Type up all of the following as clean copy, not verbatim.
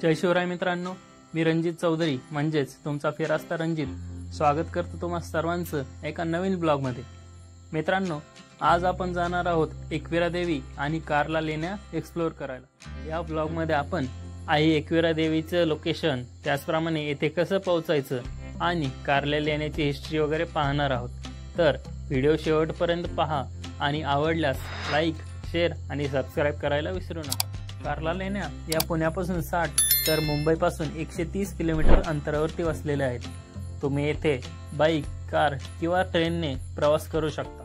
जय शिवराय मित्रांनो, मी रणजित चौधरी म्हणजेच तुमचा फिरास्ता रणजित स्वागत करतो तुम्हा सर्वांचं एका नवीन ब्लॉगमध्ये। मित्रांनो, आज आपण जाणार आहोत एकविरा देवी आणि कारला लेण्या एक्सप्लोर करायला। या ब्लॉगमध्ये आपण आई एकविरा देवीचं लोकेशन, त्याचप्रमाणे येथे कसं पोहोचायचं आणि कारला लेण्याची हिस्ट्री वगैरे पाहणार आहोत। तर व्हिडिओ शेवटपर्यंत पहा आणि आवडल्यास लाईक, शेअर आणि सबस्क्राइब करायला विसरू नका। कारला लेण्या या पुण्यापासून 60 तर मुंबईपासून 130 किलोमीटर अंतरावरती वसलेल्या आहेत। तुम्ही येथे बाईक, कार किंवा ट्रेनने प्रवास करू शकता।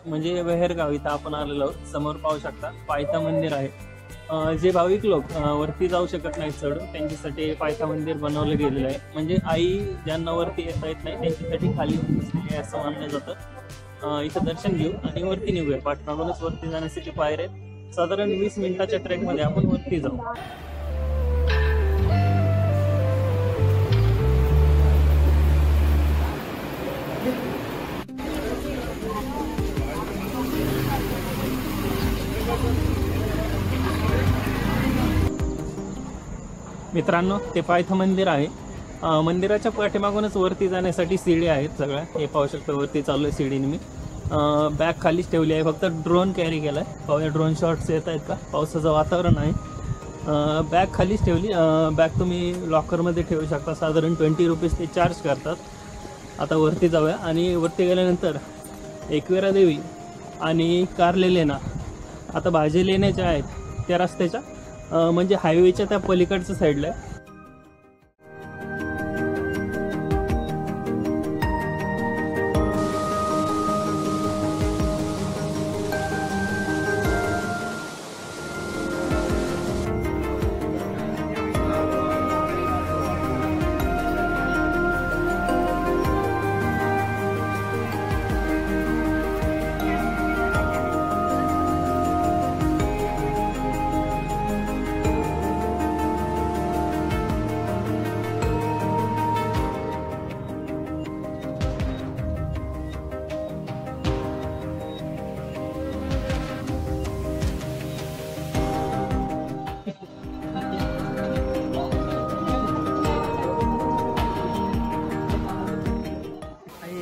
म्हणजे बहेरगाव इथं आपण आलेलो आहोत। समोर पाहू शकता पायथा मंदिर आहे। जे भाविक लोक वरती जाऊ शकत नाहीत चढून, त्यांच्यासाठी पायथा मंदिर बनवलं गेलेलं आहे। म्हणजे आई ज्यांना वरती येता येत नाही त्यांच्यासाठी खाली बसलेली आहे असं मानलं जातं। इथं दर्शन घेऊ आणि वरती निघूया। पाठणावरूनच वरती जाण्यासाठी पायऱ्या आहेत। साधारण 20 मिनिटाच्या ट्रेकमध्ये आपण वरती जाऊ। मित्रांनो, ते पायथा मंदिर आहे। मंदिराच्या पाठीमागूनच वरती जाण्यासाठी सीडी आहेत सगळ्या। हे पाहू शकता वरती चालू आहे सीडीने मी। बॅग खालीच ठेवली आहे, फक्त ड्रोन कॅरी केला आहे। पाहूया ड्रोन शॉट्स येत आहेत का। पावसाचं वातावरण आहे। बॅग खालीच ठेवली। बॅग तुम्ही लॉकरमध्ये ठेवू शकता। साधारण 20 रुपीज ते चार्ज करतात। आता वरती जाऊया आणि वरती गेल्यानंतर एकविरा देवी आणि कारला लेण्या, आता भाजी लेण्याच्या आहेत त्या रस्त्याच्या म्हणजे हायवेच्या त्या पलीकडच्या साईडला आहे।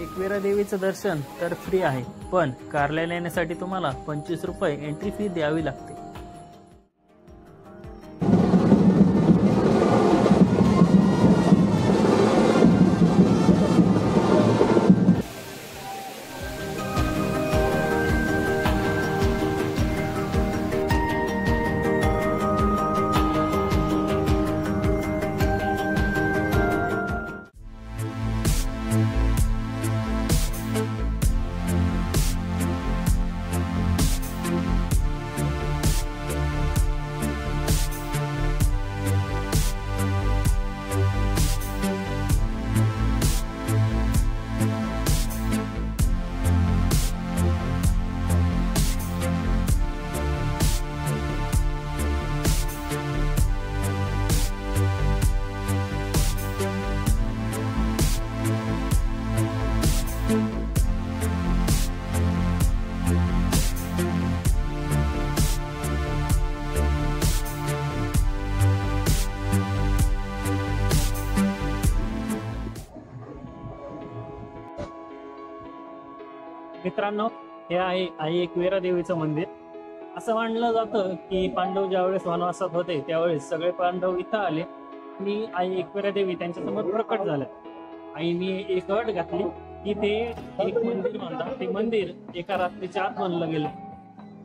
एकविरा देवीचं दर्शन तर फ्री आहे, पण कारला लेण्यासाठी तुम्हाला 25 रुपये एंट्री फी द्यावी लागते। मित्रांनो, हे आहे आई एकविरा देवीचं मंदिर. असं मानलं जातं की पांडव ज्यावेळेस वनवासात होते त्यावेळेस सगळे पांडव इथं आले आणि आई एकविरा देवी त्यांच्यासमोर प्रकट झाल्या. आईने एक अट घातली की ते एक मंदिर बांधा. ते मंदिर एका रात्रीच्या आत बांधलं गेलं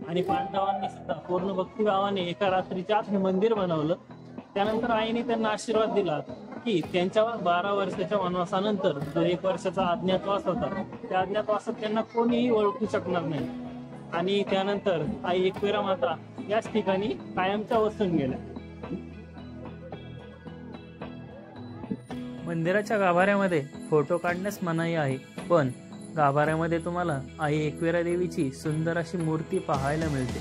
आणि पांडवांनी सुद्धा पूर्ण भक्तिभावाने एका रात्रीच्या आत हे मंदिर बनवलं. त्यानंतर आईने त्यांना आशीर्वाद दिला की त्यांच्या 12 वर्षाच्या वनवासानंतर जो 1 वर्षाचा अज्ञातवास होता त्या अज्ञातवासात त्यांना कोणीही ओळखू शकणार नाही. आणि त्यानंतर आई एकविरा माता याच ठिकाणी कायमच्या वसून गेल्या. मंदिराच्या गाभाऱ्यामध्ये फोटो काढण्यास मनाई आहे, पण गाभाऱ्यामध्ये तुम्हाला आई एकविरा देवीची सुंदर अशी मूर्ती पाहायला मिळते.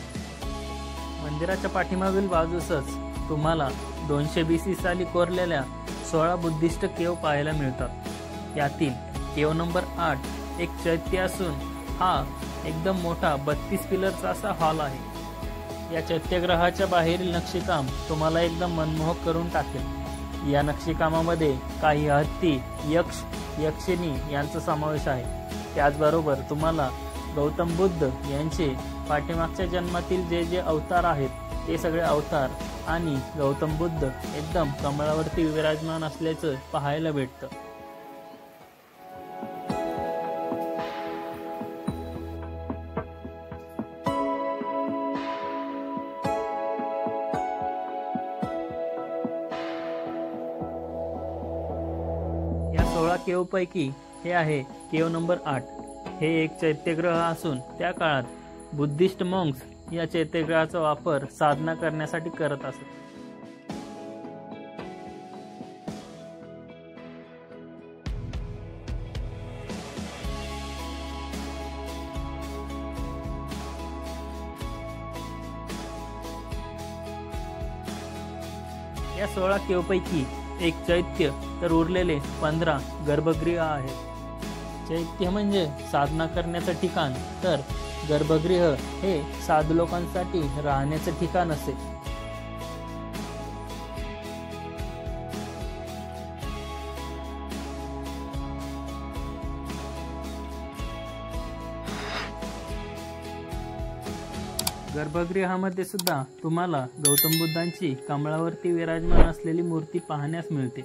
मंदिराच्या पाठीमागील बाजूसच तुम्हाला 200 BC साली कोरलेल्या 16 बुद्धिस्ट केव पाहायला मिळतात. यातील केव नंबर 8 एक चैत्य असून हा एकदम मोठा 32 पिलरचा असा हॉल आहे. या चैत्यग्रहाच्या बाहेरील नक्षीकाम तुम्हाला एकदम मनमोहक करून टाकेल. या नक्षीकामामध्ये काही हत्ती, यक्ष, यक्षिणी यांचा समावेश आहे. त्याचबरोबर तुम्हाला गौतम बुद्ध यांचे पाठीमागच्या जन्मातील जे जे अवतार आहेत ते सगळे अवतार आणि गौतम बुद्ध एकदम कमळावरती विराजमान असल्याचं पाहायला भेटतं. या 16 केव पैकी हे आहे केव नंबर 8. हे एक चैत्यग्रह असून त्या काळात बुद्धिस्ट मॉन्क्स या चैत्यग्रहाचा वापर साधना करण्यासाठी करत असत. या 16 केव पैकी एक चैत्य तर उरलेले 15 गर्भगृह आहेत. चैत्य म्हणजे साधना करण्याचं ठिकाण, तर गर्भगृह हे साधू लोकांसाठी राहण्याचं ठिकाण असे. गर्भगृहामध्ये सुद्धा तुम्हाला गौतम बुद्धांची कमळावरती विराजमान असलेली मूर्ती पाहण्यास मिळते.